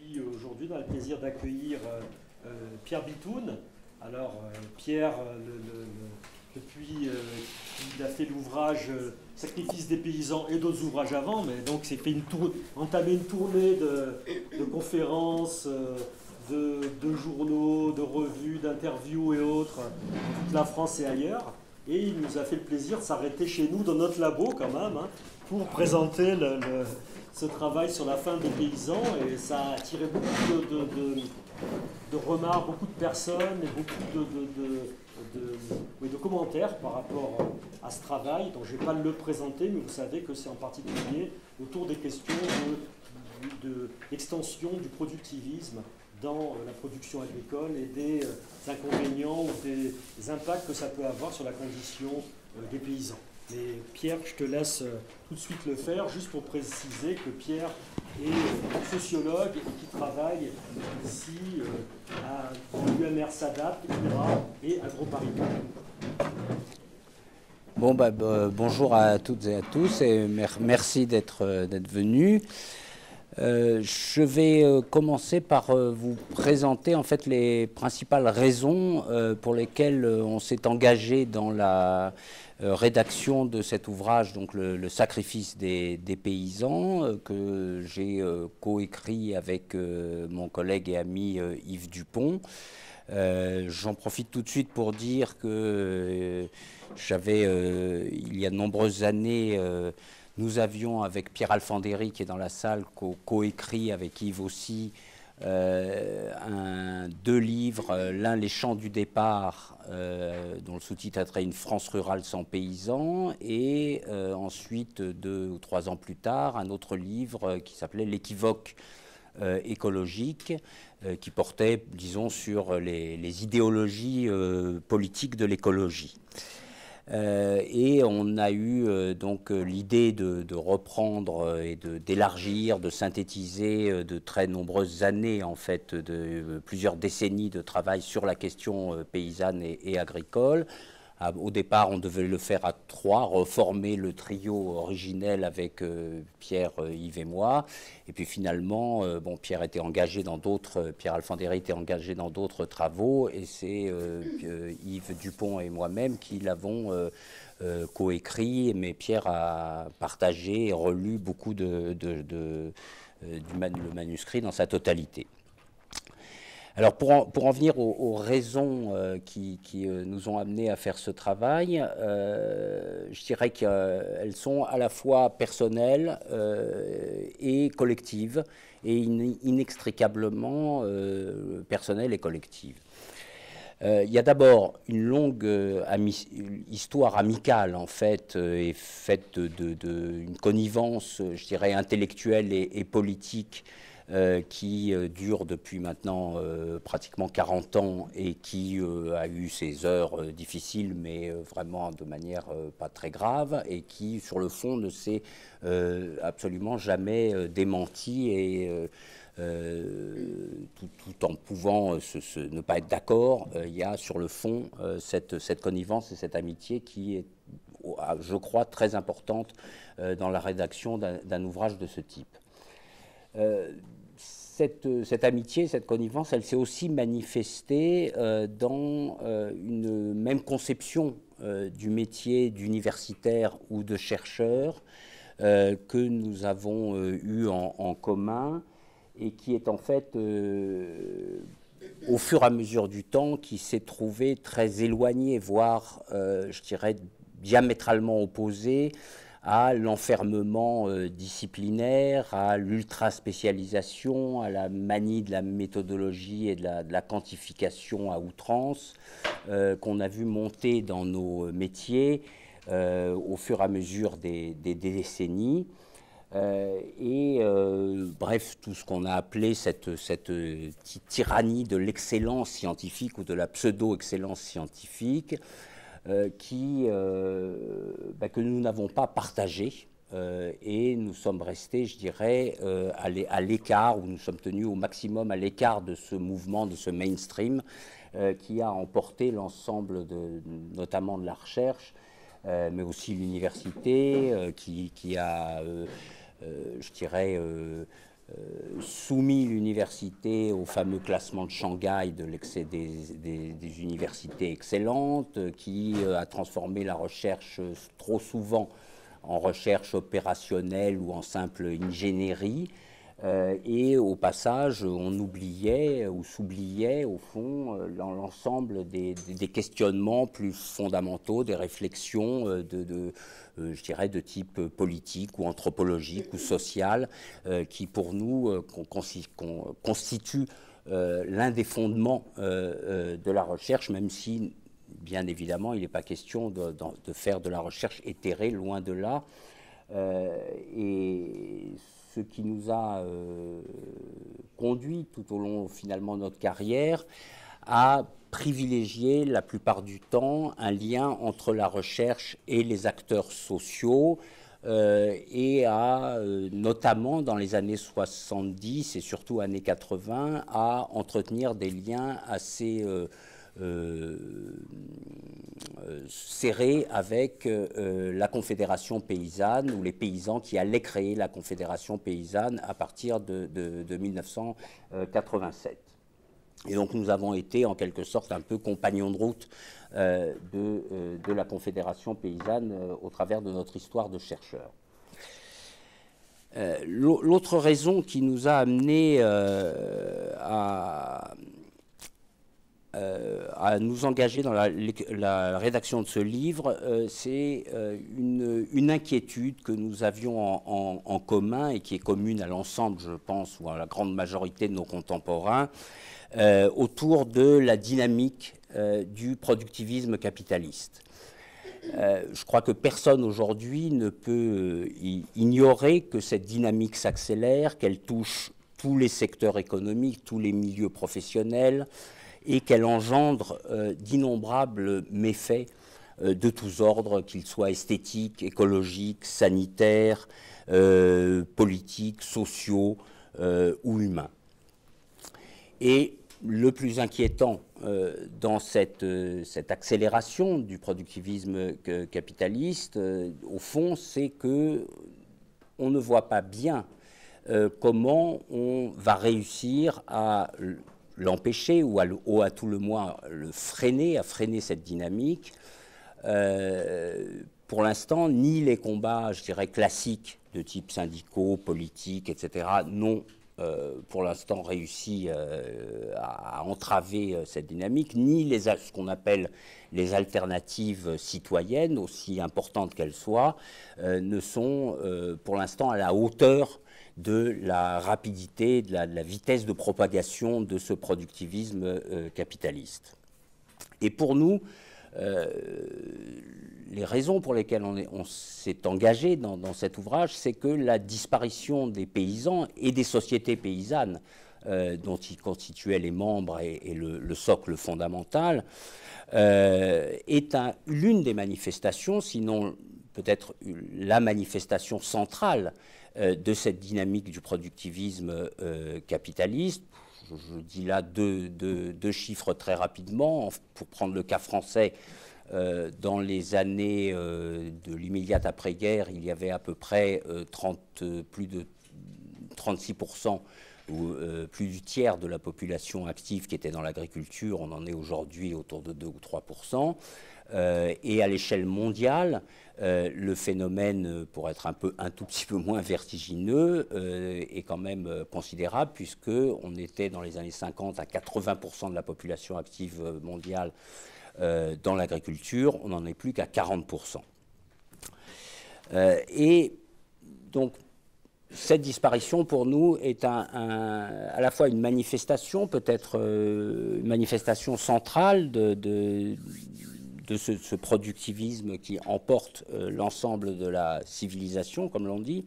suis aujourd'hui dans le plaisir d'accueillir Pierre Bitoun. Alors, Pierre, depuis qu'il a fait l'ouvrage Sacrifice des paysans et d'autres ouvrages avant, mais donc c'est fait entamé une tournée de conférences, de journaux, de revues, d'interviews et autres, dans toute la France et ailleurs. Et il nous a fait le plaisir de s'arrêter chez nous, dans notre labo quand même, hein, pour présenter ce travail sur la faim des paysans. Et ça a attiré beaucoup de remarques, beaucoup de personnes et beaucoup de commentaires par rapport à ce travail, dont je ne vais pas le présenter, mais vous savez que c'est en particulier autour des questions d'extension du productivisme dans la production agricole et des inconvénients ou des impacts que ça peut avoir sur la condition des paysans. Mais Pierre, je te laisse tout de suite le faire, juste pour préciser que Pierre est sociologue et qui travaille ici à l'UMR SADAP, IRA et AgroParipa. Bon, bonjour à toutes et à tous et merci d'être venus. Je vais commencer par vous présenter en fait les principales raisons pour lesquelles on s'est engagé dans la rédaction de cet ouvrage, donc le sacrifice des paysans, que j'ai coécrit avec mon collègue et ami Yves Dupont. J'en profite tout de suite pour dire que il y a de nombreuses années, nous avions, avec Pierre Alfandéry, qui est dans la salle, coécrit avec Yves aussi, deux livres, l'un Les Chants du départ, dont le sous-titre était Une France rurale sans paysans, et ensuite, 2 ou 3 ans plus tard, un autre livre qui s'appelait L'équivoque écologique, qui portait, disons, sur les idéologies politiques de l'écologie. Et on a eu donc l'idée de reprendre et d'élargir, de synthétiser de très nombreuses années, en fait, de plusieurs décennies de travail sur la question paysanne et agricole. Au départ, on devait le faire à 3, reformer le trio originel avec Pierre, Yves et moi. Et puis finalement, Pierre était engagé dans d'autres, Pierre Alfandéry était engagé dans d'autres travaux, et c'est Yves Dupont et moi-même qui l'avons coécrit. Mais Pierre a partagé et relu beaucoup le manuscrit dans sa totalité. Alors pour en venir aux raisons qui nous ont amenés à faire ce travail, je dirais qu'elles sont à la fois personnelles et collectives, et inextricablement personnelles et collectives. Il y a d'abord une longue histoire amicale, en fait, et faite d'une connivence, je dirais, intellectuelle et politique, qui dure depuis maintenant pratiquement 40 ans et qui a eu ses heures difficiles, mais vraiment de manière pas très grave, et qui, sur le fond, ne s'est absolument jamais démenti, et tout en pouvant ne pas être d'accord, il y a sur le fond cette connivence et cette amitié qui est, je crois, très importante dans la rédaction d'un ouvrage de ce type. Cette amitié, cette connivence, elle s'est aussi manifestée dans une même conception du métier d'universitaire ou de chercheur que nous avons eu en commun, et qui est en fait, au fur et à mesure du temps, qui s'est trouvé très éloigné, voire, je dirais, diamétralement opposé à l'enfermement disciplinaire, à l'ultra-spécialisation, à la manie de la méthodologie et de la quantification à outrance qu'on a vu monter dans nos métiers au fur et à mesure des décennies. Bref, tout ce qu'on a appelé cette tyrannie de l'excellence scientifique ou de la pseudo-excellence scientifique, que nous n'avons pas partagé, et nous sommes restés, je dirais, à l'écart, ou nous sommes tenus au maximum à l'écart de ce mouvement, de ce mainstream qui a emporté l'ensemble, notamment de la recherche, mais aussi l'université, qui a, je dirais, soumis l'université au fameux classement de Shanghai des universités excellentes, qui a transformé la recherche trop souvent en recherche opérationnelle ou en simple ingénierie. Et au passage, on oubliait ou s'oubliait au fond l'ensemble des questionnements plus fondamentaux, des réflexions je dirais de type politique ou anthropologique ou social, qui pour nous constituent l'un des fondements de la recherche, même si, bien évidemment, il n'est pas question de faire de la recherche éthérée, loin de là. Et ce qui nous a conduit tout au long, finalement, de notre carrière à privilégier la plupart du temps un lien entre la recherche et les acteurs sociaux, et à, notamment dans les années 70 et surtout années 80, à entretenir des liens assez serré avec la Confédération paysanne, ou les paysans qui allaient créer la Confédération paysanne à partir de 1987. Et donc nous avons été en quelque sorte un peu compagnons de route de la Confédération paysanne au travers de notre histoire de chercheurs. L'autre raison qui nous a amené à nous engager dans la rédaction de ce livre, c'est une inquiétude que nous avions en commun et qui est commune à l'ensemble, je pense, ou à la grande majorité de nos contemporains, autour de la dynamique du productivisme capitaliste. Je crois que personne aujourd'hui ne peut ignorer que cette dynamique s'accélère, qu'elle touche tous les secteurs économiques, tous les milieux professionnels, et qu'elle engendre d'innombrables méfaits de tous ordres, qu'ils soient esthétiques, écologiques, sanitaires, politiques, sociaux ou humains. Et le plus inquiétant dans cette accélération du productivisme capitaliste, au fond, c'est qu'on ne voit pas bien comment on va réussir à l'empêcher ou à tout le moins à freiner cette dynamique. Pour l'instant, ni les combats, je dirais, classiques de type syndicaux, politiques, etc., n'ont pour l'instant réussi à entraver cette dynamique, ni ce qu'on appelle les alternatives citoyennes, aussi importantes qu'elles soient, ne sont pour l'instant à la hauteur de la rapidité, de la vitesse de propagation de ce productivisme capitaliste. Et pour nous, les raisons pour lesquelles on s'est engagé dans cet ouvrage, c'est que la disparition des paysans et des sociétés paysannes dont ils constituaient les membres et le socle fondamental est l'une des manifestations, sinon peut-être la manifestation centrale de cette dynamique du productivisme capitaliste. Je dis là deux chiffres très rapidement. Pour prendre le cas français, dans les années de l'immédiate après-guerre, il y avait à peu près plus de 36%, ou plus du tiers de la population active qui était dans l'agriculture. On en est aujourd'hui autour de 2 ou 3%. Et à l'échelle mondiale, le phénomène, pour être un tout petit peu moins vertigineux, est quand même considérable, puisqu'on était dans les années 50 à 80% de la population active mondiale dans l'agriculture, on n'en est plus qu'à 40%. Et donc, cette disparition, pour nous, est à la fois une manifestation, peut-être une manifestation centrale de ce productivisme qui emporte l'ensemble de la civilisation, comme l'on dit.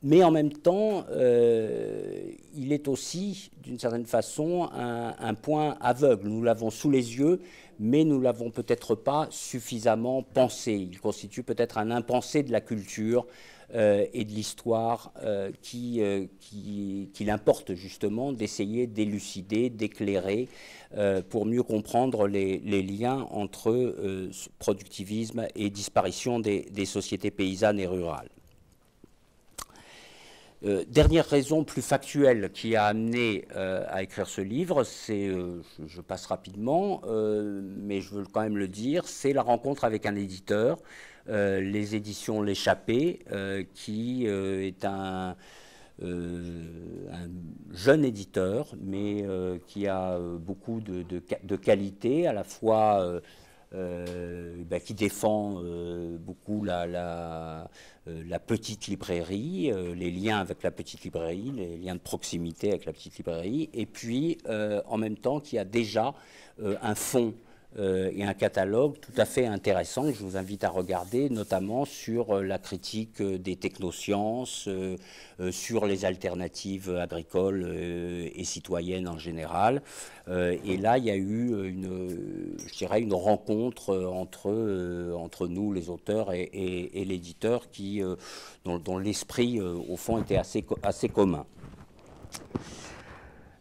Mais en même temps, il est aussi, d'une certaine façon, un point aveugle. Nous l'avons sous les yeux, mais nous ne l'avons peut-être pas suffisamment pensé. Il constitue peut-être un impensé de la culture et de l'histoire qu'il importe justement d'essayer d'élucider, d'éclairer pour mieux comprendre les liens entre productivisme et disparition des sociétés paysannes et rurales. Dernière raison plus factuelle qui a amené à écrire ce livre, c'est, je passe rapidement, mais je veux quand même le dire, c'est la rencontre avec un éditeur, les éditions L'Échappée, qui est un jeune éditeur, mais qui a beaucoup de qualités, à la fois qui défend beaucoup la petite librairie, les liens avec la petite librairie, les liens de proximité avec la petite librairie, et puis en même temps qui a déjà un fonds et un catalogue tout à fait intéressant que je vous invite à regarder, notamment sur la critique des technosciences, sur les alternatives agricoles et citoyennes en général. Et là, il y a eu je dirais une rencontre entre nous, les auteurs, et l'éditeur, dont l'esprit, au fond, était assez commun.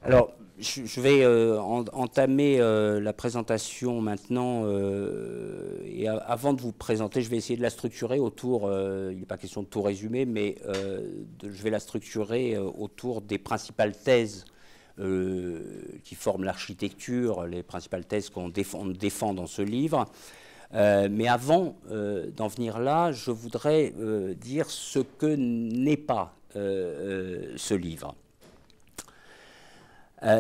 Alors, je vais entamer la présentation maintenant, et avant de vous présenter, je vais essayer de la structurer autour, il n'est pas question de tout résumer, mais je vais la structurer autour des principales thèses qui forment l'architecture, les principales thèses qu'on défend dans ce livre. Mais avant d'en venir là, je voudrais dire ce que n'est pas ce livre.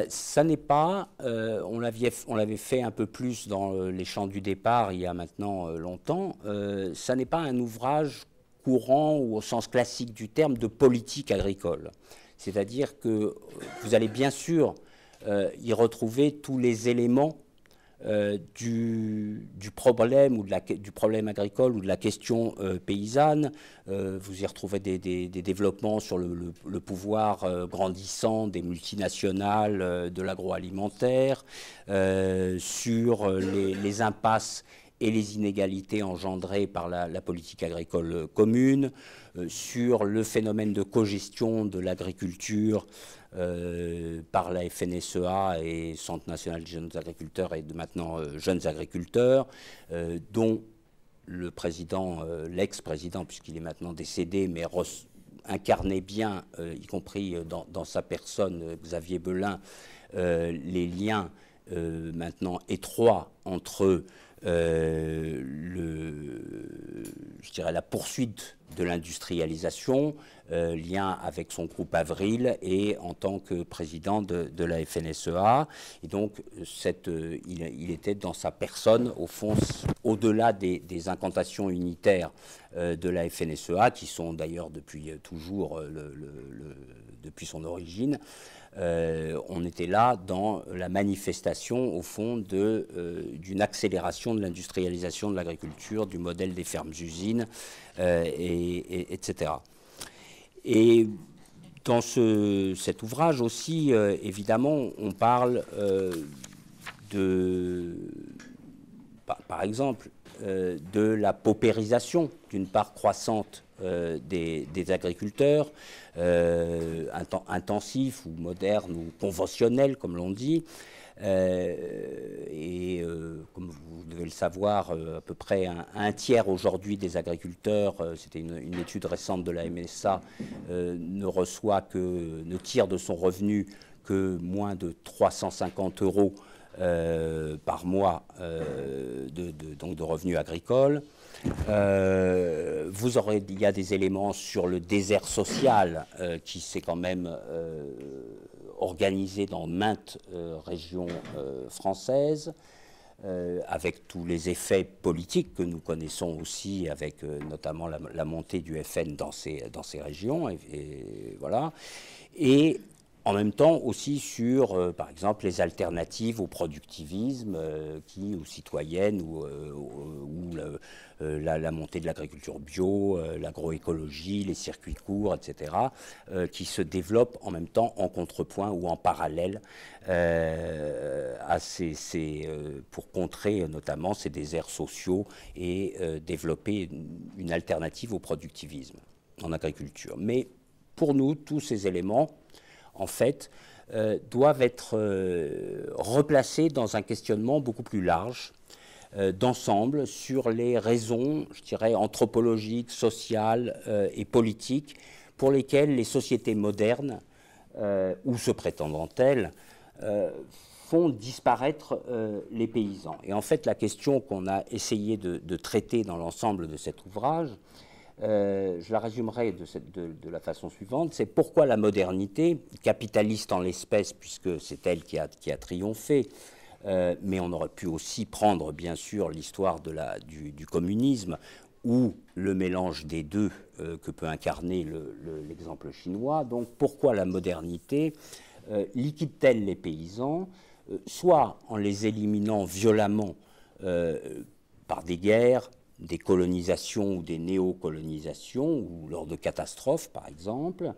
Ça n'est pas, on l'avait fait un peu plus dans les champs du départ il y a maintenant longtemps, ça n'est pas un ouvrage courant ou au sens classique du terme de politique agricole. C'est-à-dire que vous allez bien sûr y retrouver tous les éléments du problème ou du problème agricole ou de la question paysanne. Vous y retrouvez des développements sur le pouvoir grandissant des multinationales de l'agroalimentaire, sur les impasses et les inégalités engendrées par la politique agricole commune, sur le phénomène de cogestion de l'agriculture par la FNSEA et Centre national des jeunes agriculteurs et maintenant jeunes agriculteurs, dont le président, l'ex-président, puisqu'il est maintenant décédé, mais incarnait bien, y compris dans sa personne, Xavier Belin, les liens maintenant étroits entre je dirais la poursuite de l'industrialisation, lien avec son groupe Avril et en tant que président de la FNSEA. Et donc, il était dans sa personne, au fond, au-delà des incantations unitaires de la FNSEA, qui sont d'ailleurs depuis toujours, depuis son origine. On était là dans la manifestation, au fond, d'une accélération de l'industrialisation de l'agriculture, du modèle des fermes-usines, etc. Et dans cet ouvrage aussi, évidemment, on parle par exemple, de la paupérisation d'une part croissante des agriculteurs, intensifs ou modernes ou conventionnels, comme l'on dit. Comme vous devez le savoir, à peu près un tiers aujourd'hui des agriculteurs, c'était une étude récente de la MSA, ne tire de son revenu que moins de 350 € par mois donc de revenus agricoles. Il y a des éléments sur le désert social qui s'est quand même organisé dans maintes régions françaises, avec tous les effets politiques que nous connaissons aussi, avec notamment la montée du FN dans ces régions, voilà. Et en même temps aussi sur, par exemple, les alternatives au productivisme ou citoyenne, ou la montée de l'agriculture bio, l'agroécologie, les circuits courts, etc., qui se développent en même temps en contrepoint ou en parallèle pour contrer notamment ces déserts sociaux et développer une alternative au productivisme en agriculture. Mais pour nous, tous ces éléments, en fait, doivent être replacés dans un questionnement beaucoup plus large, d'ensemble, sur les raisons, je dirais, anthropologiques, sociales et politiques pour lesquelles les sociétés modernes, ou se prétendant telles, font disparaître les paysans. Et en fait, la question qu'on a essayé de traiter dans l'ensemble de cet ouvrage, je la résumerai de la façon suivante, c'est pourquoi la modernité, capitaliste en l'espèce, puisque c'est elle qui a triomphé, mais on aurait pu aussi prendre, bien sûr, l'histoire du communisme, ou le mélange des deux que peut incarner l'exemple chinois. Donc pourquoi la modernité liquide-t-elle les paysans, soit en les éliminant violemment par des guerres, des colonisations ou des néocolonisations, ou lors de catastrophes par exemple,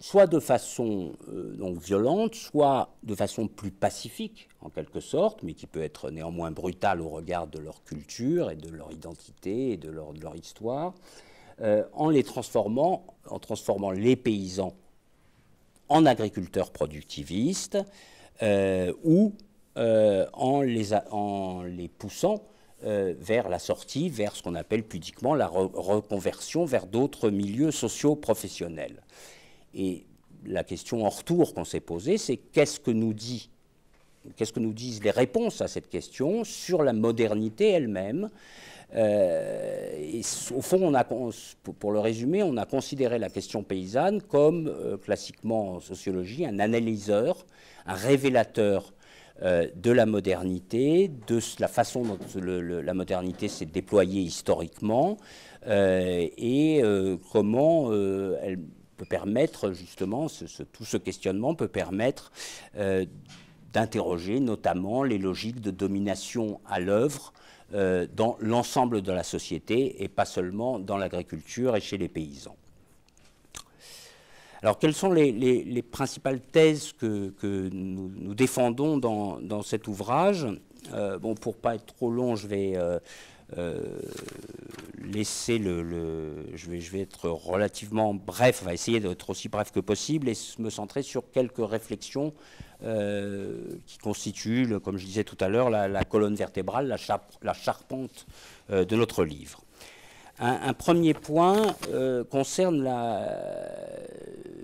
soit de façon donc violente, soit de façon plus pacifique en quelque sorte, mais qui peut être néanmoins brutale au regard de leur culture et de leur identité et de leur histoire, en transformant les paysans en agriculteurs productivistes ou en les poussant vers la sortie, vers ce qu'on appelle pudiquement la reconversion vers d'autres milieux sociaux professionnels. Et la question en retour qu'on s'est posée, c'est qu'est-ce que nous disent les réponses à cette question sur la modernité elle-même. Et au fond, pour le résumer, on a considéré la question paysanne comme, classiquement en sociologie, un analyseur, un révélateur de la modernité, de la façon dont la modernité s'est déployée historiquement et comment elle peut permettre, justement, tout ce questionnement peut permettre d'interroger notamment les logiques de domination à l'œuvre dans l'ensemble de la société et pas seulement dans l'agriculture et chez les paysans. Alors, quelles sont les principales thèses que nous défendons dans cet ouvrage? Bon, pour ne pas être trop long, je vais laisser je vais être relativement bref, on va essayer d'être aussi bref que possible et me centrer sur quelques réflexions qui constituent, comme je disais tout à l'heure, la colonne vertébrale, la charpente de notre livre. Un premier point concerne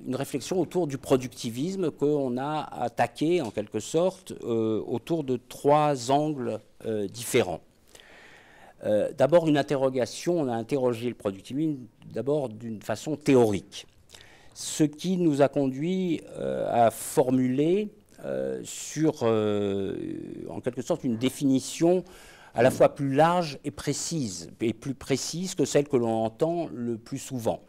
une réflexion autour du productivisme qu'on a attaqué en quelque sorte autour de trois angles différents. D'abord une interrogation, on a interrogé le productivisme d'abord d'une façon théorique, ce qui nous a conduit à formuler en quelque sorte une définition à la fois plus large et plus précise que celle que l'on entend le plus souvent.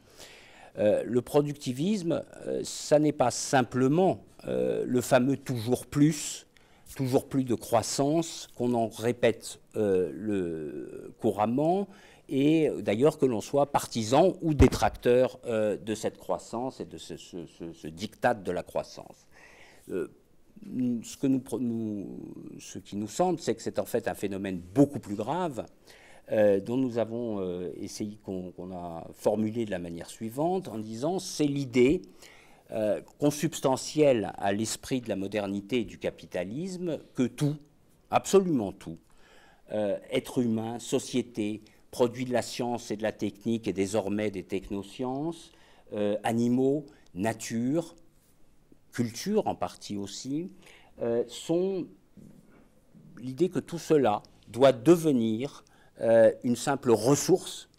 Le productivisme, ça n'est pas simplement le fameux toujours plus de croissance qu'on en répète couramment, et d'ailleurs que l'on soit partisan ou détracteur de cette croissance et de ce diktat de la croissance. Ce qui nous semble, c'est que c'est en fait un phénomène beaucoup plus grave, dont nous avons essayé, qu'on a formulé de la manière suivante, en disant c'est l'idée consubstantielle à l'esprit de la modernité et du capitalisme que tout, absolument tout, être humain, société, produit de la science et de la technique et désormais des technosciences, animaux, nature, culture en partie aussi, sont l'idée que tout cela doit devenir une simple ressource,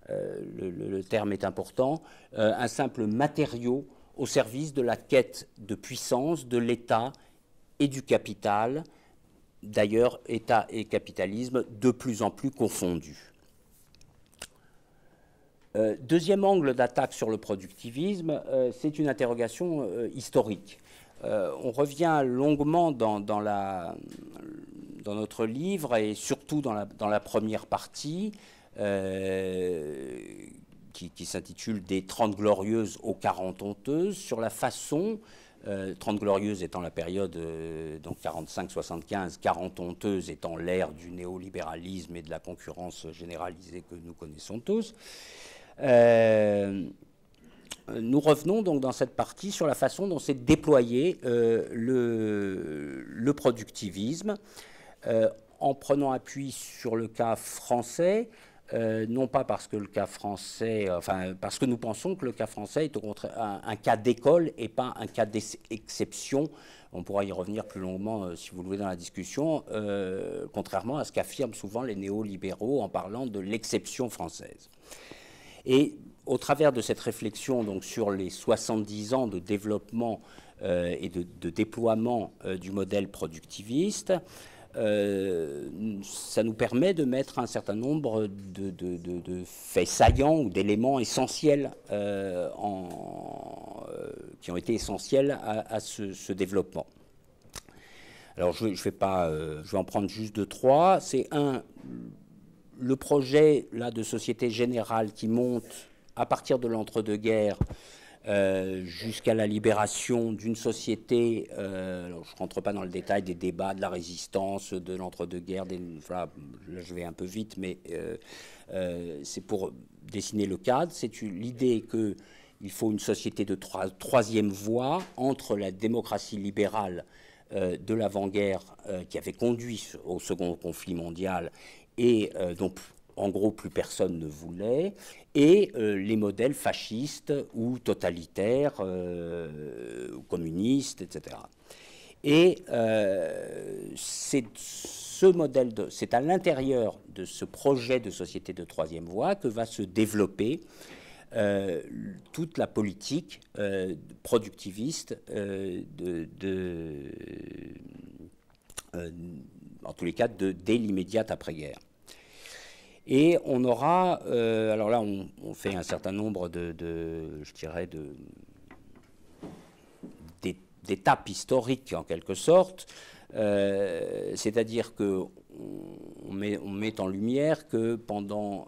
le terme est important, un simple matériau au service de la quête de puissance de l'État et du capital, d'ailleurs État et capitalisme de plus en plus confondus. Deuxième angle d'attaque sur le productivisme, c'est une interrogation historique. On revient longuement dans notre livre et surtout dans la première partie qui s'intitule « Des 30 glorieuses aux 40 honteuses » sur la façon, 30 glorieuses étant la période donc 45-75, 40 honteuses étant l'ère du néolibéralisme et de la concurrence généralisée que nous connaissons tous. Nous revenons donc dans cette partie sur la façon dont s'est déployé le productivisme, en prenant appui sur le cas français, non pas parce que le cas français, enfin parce que nous pensons que le cas français est au contraire un cas d'école et pas un cas d'exception. On pourra y revenir plus longuement si vous le voulez dans la discussion, contrairement à ce qu'affirment souvent les néolibéraux en parlant de l'exception française. Et au travers de cette réflexion donc, sur les 70 ans de développement et de déploiement du modèle productiviste, ça nous permet de mettre un certain nombre de faits saillants ou d'éléments essentiels qui ont été essentiels à ce développement. Alors je vais en prendre juste 2-3. C'est le projet là, de société générale qui monte à partir de l'entre-deux-guerres jusqu'à la libération d'une société, alors je ne rentre pas dans le détail des débats, de la résistance, de l'entre-deux-guerres, voilà, là je vais un peu vite, mais c'est pour dessiner le cadre. C'est l'idée qu'il faut une société de troisième voie entre la démocratie libérale de l'avant-guerre qui avait conduit au second conflit mondial et donc en gros, plus personne ne voulait, et les modèles fascistes ou totalitaires, ou communistes, etc. Et c'est à l'intérieur de ce projet de société de troisième voie que va se développer toute la politique productiviste en tous les cas dès l'immédiate après-guerre. Et on aura, alors là on fait un certain nombre je dirais d'étapes historiques en quelque sorte, c'est-à-dire qu'on met en lumière que pendant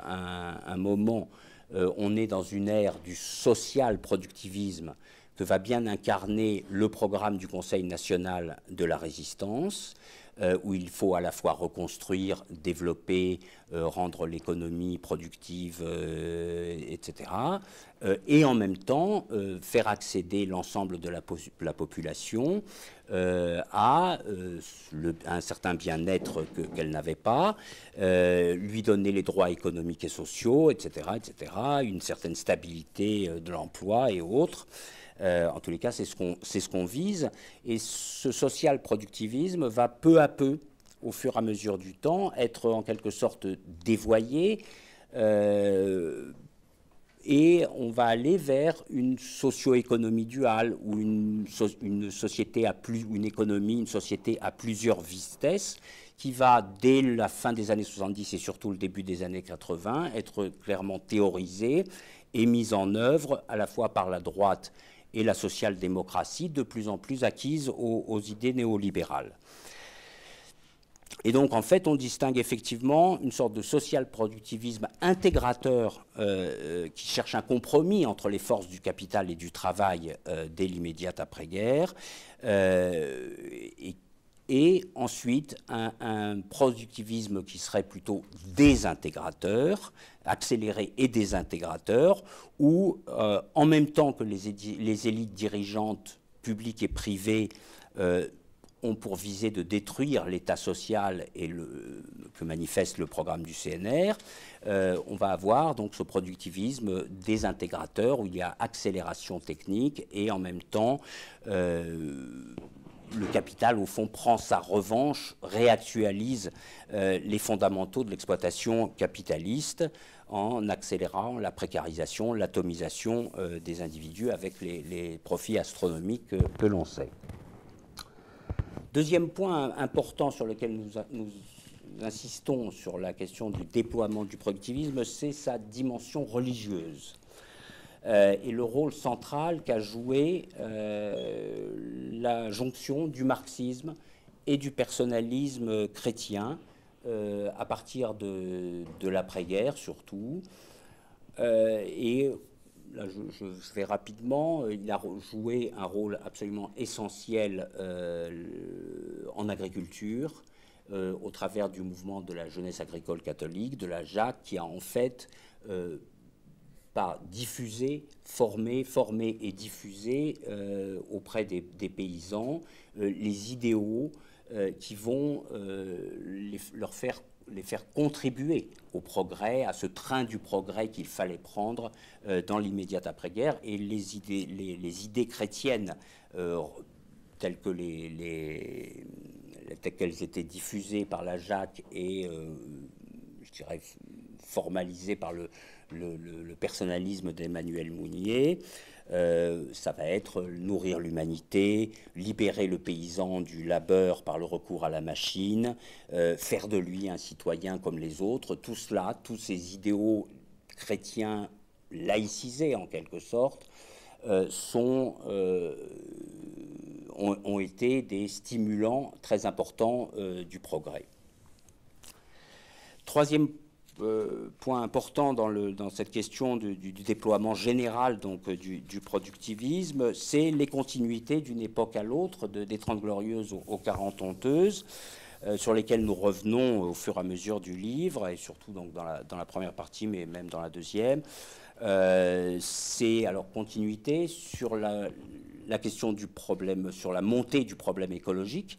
un moment on est dans une ère du social productivisme que va bien incarner le programme du Conseil national de la résistance, où il faut à la fois reconstruire, développer, rendre l'économie productive, etc. Et en même temps faire accéder l'ensemble de la population à un certain bien-être qu'elle n'avait pas, lui donner les droits économiques et sociaux, etc., etc., une certaine stabilité de l'emploi et autres. En tous les cas, c'est ce qu'on vise. Et ce social-productivisme va peu à peu, au fur et à mesure du temps, être en quelque sorte dévoyé. Et on va aller vers une socio-économie duale ou une société une économie, une société à plusieurs vitesses qui va, dès la fin des années 70 et surtout le début des années 80, être clairement théorisée et mise en œuvre à la fois par la droite et la social-démocratie, de plus en plus acquise aux idées néolibérales. Et donc, en fait, on distingue effectivement une sorte de social-productivisme intégrateur qui cherche un compromis entre les forces du capital et du travail dès l'immédiate après-guerre, et ensuite un productivisme qui serait plutôt désintégrateur, accéléré et désintégrateur, où en même temps que les élites dirigeantes publiques et privées ont pour visée de détruire l'État social et que manifeste le programme du CNR, on va avoir donc ce productivisme désintégrateur où il y a accélération technique et en même temps le capital, au fond, prend sa revanche, réactualise les fondamentaux de l'exploitation capitaliste en accélérant la précarisation, l'atomisation des individus avec les profits astronomiques que l'on sait. Deuxième point important sur lequel nous insistons sur la question du déploiement du productivisme, c'est sa dimension religieuse. Et le rôle central qu'a joué la jonction du marxisme et du personnalisme chrétien à partir de l'après-guerre surtout. Et là, je vais rapidement, il a joué un rôle absolument essentiel en agriculture, au travers du mouvement de la jeunesse agricole catholique, de la JAC, qui a en fait par diffuser, former et diffuser auprès des paysans les idéaux qui vont leur faire les faire contribuer au progrès, à ce train du progrès qu'il fallait prendre dans l'immédiate après-guerre. Et les idées chrétiennes telles qu'elles étaient diffusées par la Jacques et, je dirais, formalisées par le personnalisme d'Emmanuel Mounier, ça va être nourrir l'humanité, libérer le paysan du labeur par le recours à la machine, faire de lui un citoyen comme les autres. Tout cela, tous ces idéaux chrétiens laïcisés en quelque sorte, ont été des stimulants très importants du progrès. Troisième point important dans cette question du déploiement général donc, du productivisme, c'est les continuités d'une époque à l'autre, des Trente Glorieuses aux 40 Honteuses, sur lesquelles nous revenons au fur et à mesure du livre, et surtout donc, dans la première partie, mais même dans la deuxième. C'est alors continuité sur la question du problème, sur la montée du problème écologique.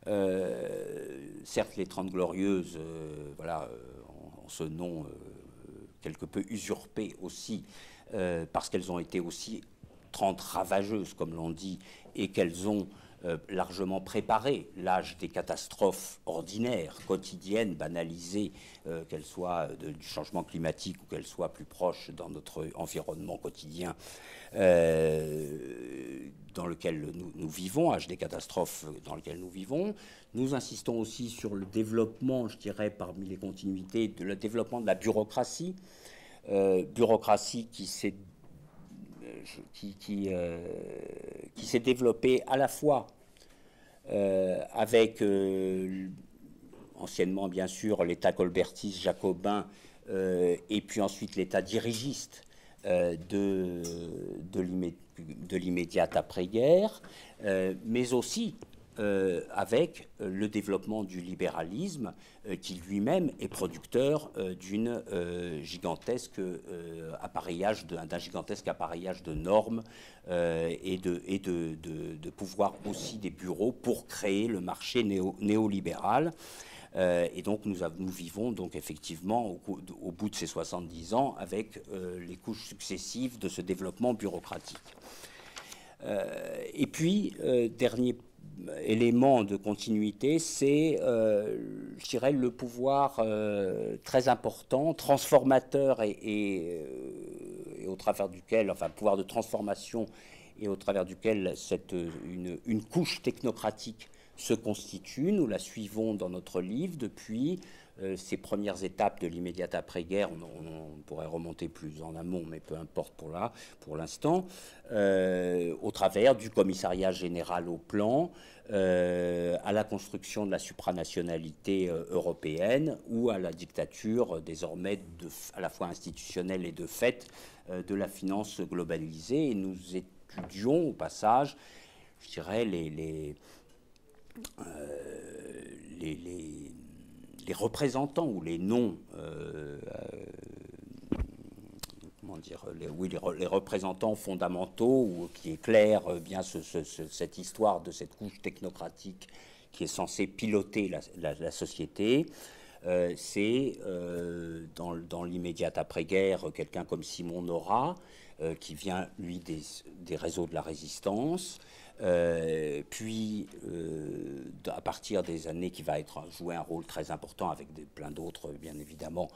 Certes, les Trente Glorieuses, voilà, en ce nom quelque peu usurpé aussi, parce qu'elles ont été aussi 30 ravageuses, comme l'on dit, et qu'elles ont largement préparé l'âge des catastrophes ordinaires, quotidiennes, banalisées, qu'elles soient du changement climatique ou qu'elles soient plus proches dans notre environnement quotidien dans lequel nous vivons, âge des catastrophes dans lequel nous vivons. Nous insistons aussi sur le développement, je dirais, parmi les continuités, le développement de la bureaucratie, bureaucratie qui s'est développée à la fois avec anciennement bien sûr l'État colbertiste jacobin et puis ensuite l'État dirigiste de l'immédiate après-guerre, mais aussi avec le développement du libéralisme qui lui-même est producteur d'un gigantesque appareillage de normes et de pouvoir aussi des bureaux pour créer le marché néolibéral. Et donc nous vivons donc effectivement au bout de ces 70 ans avec les couches successives de ce développement bureaucratique. Et puis, dernier élément de continuité, c'est, je dirais, le pouvoir très important, transformateur et au travers duquel, enfin, pouvoir de transformation et au travers duquel une couche technocratique se constitue. Nous la suivons dans notre livre depuis ces premières étapes de l'immédiate après-guerre. On pourrait remonter plus en amont, mais peu importe pour l'instant, au travers du commissariat général au plan, à la construction de la supranationalité européenne ou à la dictature désormais à la fois institutionnelle et de fait de la finance globalisée. Et nous étudions au passage, je dirais, les représentants ou les noms, comment dire, les représentants fondamentaux ou qui éclairent bien cette histoire de cette couche technocratique qui est censée piloter la société. C'est dans l'immédiate après-guerre quelqu'un comme Simon Nora, qui vient, lui, des réseaux de la résistance. Puis, à partir des années qui va jouer un rôle très important avec plein d'autres, bien évidemment,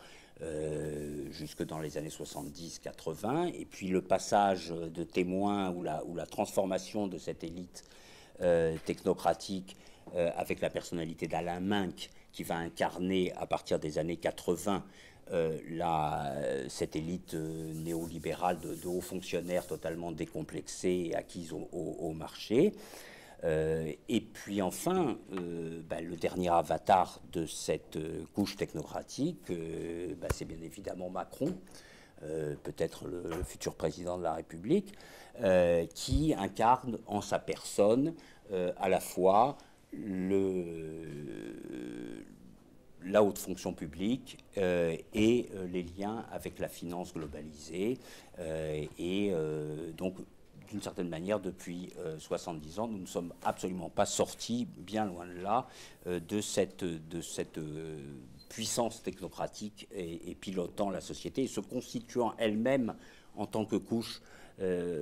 jusque dans les années 70-80. Et puis le passage de témoin ou la transformation de cette élite technocratique avec la personnalité d'Alain Minc, qui va incarner à partir des années 80 cette élite néolibérale de hauts fonctionnaires totalement décomplexés et acquise au marché. Et puis enfin, le dernier avatar de cette couche technocratique, c'est bien évidemment Macron, peut-être le futur président de la République, qui incarne en sa personne à la fois la haute fonction publique et les liens avec la finance globalisée. Donc, d'une certaine manière, depuis 70 ans, nous ne sommes absolument pas sortis, bien loin de là, de cette puissance technocratique et pilotant la société et se constituant elle-même en tant que couche,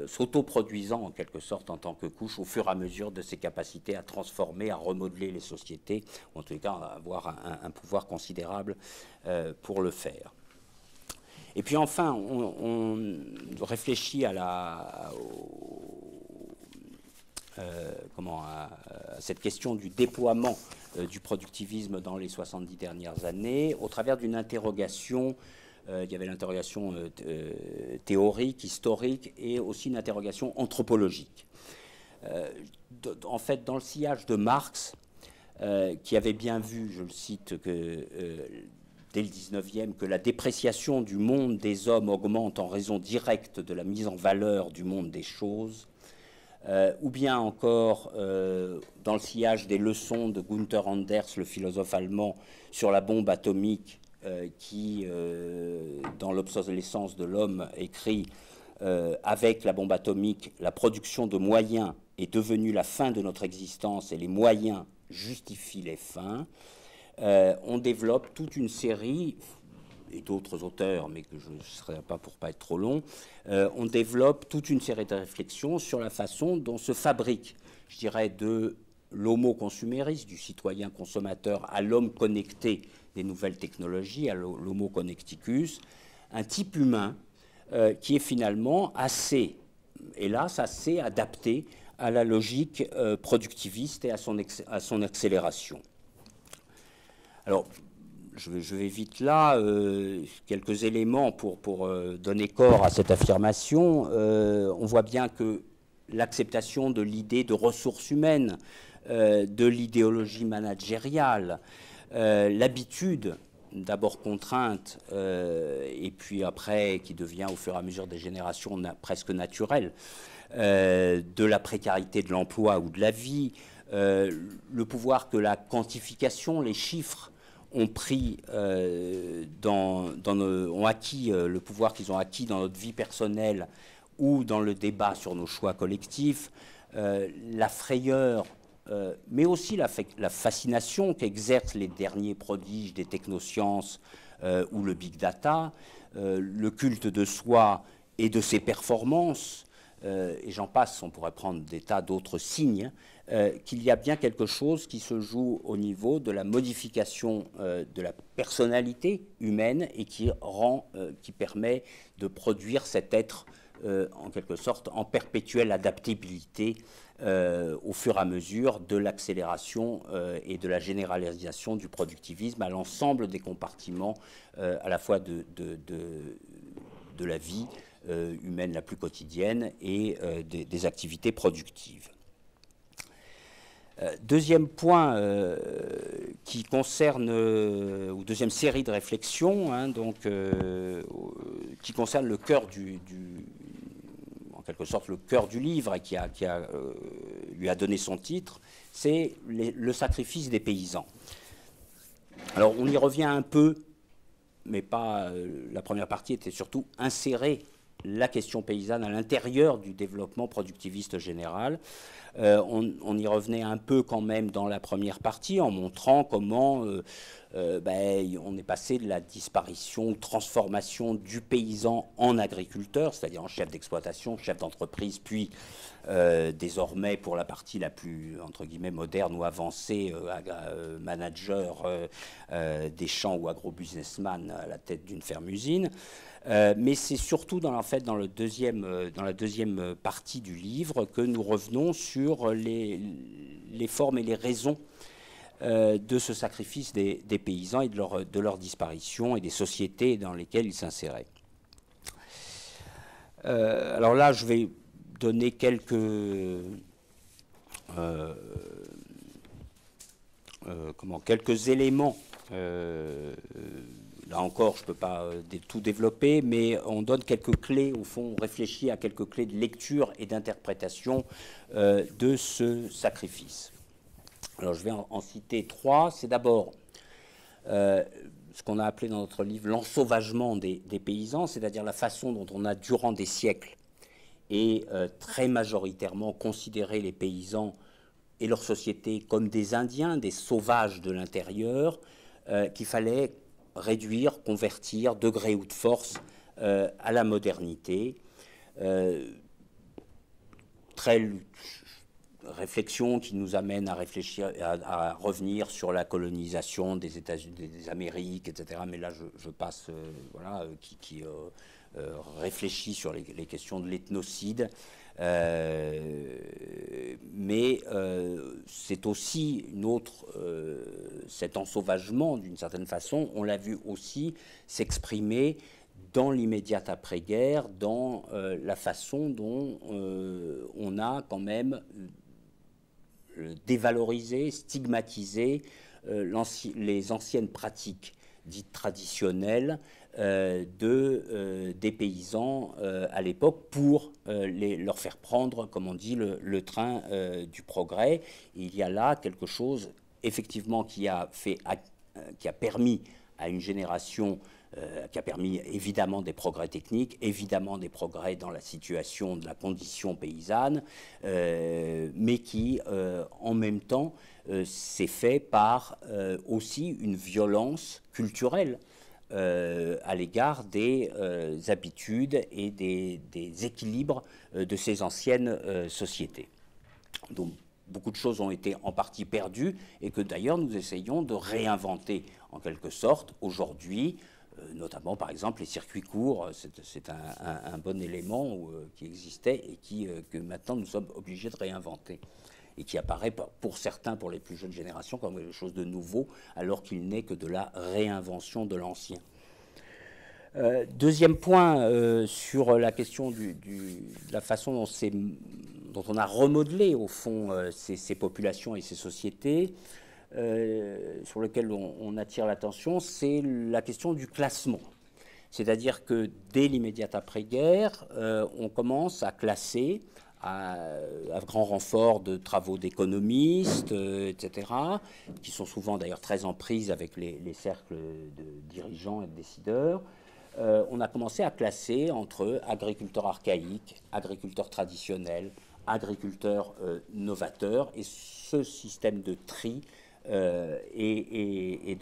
s'autoproduisant en quelque sorte en tant que couche au fur et à mesure de ses capacités à transformer, à remodeler les sociétés, ou en tout cas à avoir un pouvoir considérable pour le faire. Et puis enfin, on réfléchit à cette question du déploiement du productivisme dans les 70 dernières années au travers d'une interrogation. Il y avait l'interrogation théorique, historique et aussi une interrogation anthropologique. En fait, dans le sillage de Marx, qui avait bien vu, je le cite, que dès le 19e, que la dépréciation du monde des hommes augmente en raison directe de la mise en valeur du monde des choses, ou bien encore dans le sillage des leçons de Gunther Anders, le philosophe allemand, sur la bombe atomique, qui, dans l'obsolescence de l'homme, écrit avec la bombe atomique, la production de moyens est devenue la fin de notre existence et les moyens justifient les fins. On développe toute une série, et d'autres auteurs, mais que je ne serai pas pour pas être trop long, on développe toute une série de réflexions sur la façon dont se fabrique, je dirais, de l'homo consumériste, du citoyen consommateur, à l'homme connecté des nouvelles technologies, à l'homo connecticus, un type humain qui est finalement assez, hélas, assez adapté à la logique productiviste et à son accélération. Alors, je vais vite là, quelques éléments pour donner corps à cette affirmation. On voit bien que l'acceptation de l'idée de ressources humaines, de l'idéologie managériale, l'habitude, d'abord contrainte, et puis après, qui devient au fur et à mesure des générations presque naturelle, de la précarité de l'emploi ou de la vie, le pouvoir que la quantification, les chiffres, ont pris ont acquis le pouvoir qu'ils ont acquis dans notre vie personnelle ou dans le débat sur nos choix collectifs, la frayeur, mais aussi la fascination qu'exercent les derniers prodiges des technosciences ou le big data, le culte de soi et de ses performances, et j'en passe, on pourrait prendre des tas d'autres signes, qu'il y a bien quelque chose qui se joue au niveau de la modification de la personnalité humaine et qui permet de produire cet être, en quelque sorte, en perpétuelle adaptabilité au fur et à mesure de l'accélération et de la généralisation du productivisme à l'ensemble des compartiments à la fois de la vie humaine la plus quotidienne et des activités productives. Deuxième point qui concerne, ou deuxième série de réflexions, qui concerne le cœur en quelque sorte le cœur du livre et qui lui a donné son titre, c'est le sacrifice des paysans. Alors on y revient un peu, mais pas. La première partie était surtout insérer la question paysanne à l'intérieur du développement productiviste général. On y revenait un peu quand même dans la première partie en montrant comment on est passé de la disparition ou transformation du paysan en agriculteur, c'est-à-dire en chef d'exploitation, chef d'entreprise, puis désormais pour la partie la plus entre guillemets moderne ou avancée, manager des champs ou agro-businessman à la tête d'une ferme-usine. Mais c'est surtout dans la deuxième partie du livre que nous revenons sur les formes et les raisons de ce sacrifice des paysans et de leur disparition et des sociétés dans lesquelles ils s'inséraient. Alors là, je vais donner quelques éléments. Là encore, je ne peux pas tout développer, mais on donne quelques clés, au fond, on réfléchit à quelques clés de lecture et d'interprétation de ce sacrifice. Alors, je vais en citer trois. C'est d'abord ce qu'on a appelé dans notre livre l'ensauvagement des paysans, c'est-à-dire la façon dont on a, durant des siècles, et très majoritairement considéré les paysans et leur société comme des Indiens, des sauvages de l'intérieur, qu'il fallait réduire, convertir de gré ou de force à la modernité. Très réflexion qui nous amène à réfléchir, à revenir sur la colonisation des États-Unis, des Amériques, etc. Mais là, je passe, voilà, qui réfléchit sur les questions de l'ethnocide. Mais c'est aussi une autre, cet ensauvagement, d'une certaine façon, on l'a vu aussi s'exprimer dans l'immédiate après-guerre, dans la façon dont on a quand même dévalorisé, stigmatisé les anciennes pratiques dites traditionnelles des paysans à l'époque pour leur faire prendre, comme on dit, le train du progrès. Et il y a là quelque chose, effectivement, qui a permis à une génération, qui a permis évidemment des progrès techniques, évidemment des progrès dans la situation de la condition paysanne, mais qui, en même temps, s'est fait par aussi une violence culturelle à l'égard des habitudes et des équilibres de ces anciennes sociétés. Donc, beaucoup de choses ont été en partie perdues et que d'ailleurs nous essayons de réinventer en quelque sorte aujourd'hui, notamment par exemple les circuits courts, c'est un bon élément qui existait et que maintenant nous sommes obligés de réinventer et qui apparaît pour certains, pour les plus jeunes générations, comme quelque chose de nouveau alors qu'il n'est que de la réinvention de l'ancien. Deuxième point sur la question de la façon dont on a remodelé au fond ces populations et ces sociétés, sur lequel on attire l'attention, c'est la question du classement. C'est-à-dire que dès l'immédiate après-guerre, on commence à classer à grand renfort de travaux d'économistes, etc., qui sont souvent d'ailleurs très en prise avec les cercles de dirigeants et de décideurs. On a commencé à classer entre agriculteurs archaïques, agriculteurs traditionnels, agriculteurs novateurs, et ce système de tri et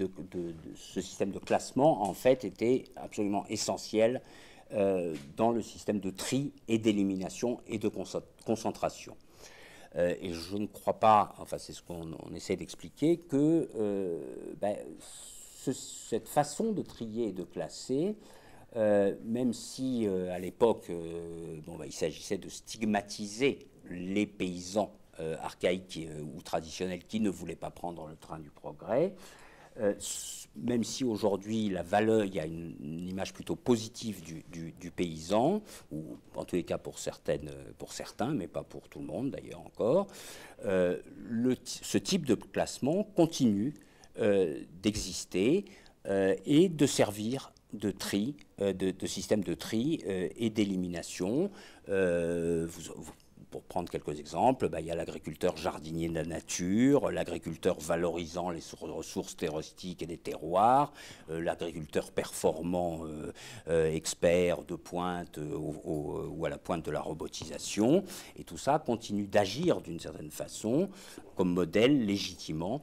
ce système de classement, en fait, était absolument essentiel dans le système de tri et d'élimination et de concentration. Et je ne crois pas, enfin c'est ce qu'on essaie d'expliquer, que cette façon de trier et de classer, même si à l'époque il s'agissait de stigmatiser les paysans archaïques ou traditionnels qui ne voulaient pas prendre le train du progrès, même si aujourd'hui la valeur, il y a une image plutôt positive du paysan, ou en tous les cas pour certains, mais pas pour tout le monde d'ailleurs encore, ce type de classement continue d'exister et de servir de tri, de système de tri et d'élimination. Pour prendre quelques exemples, il y a l'agriculteur jardinier de la nature, l'agriculteur valorisant les ressources terrestriques et les terroirs, l'agriculteur performant, expert de pointe ou à la pointe de la robotisation. Et tout ça continue d'agir d'une certaine façon comme modèle légitimement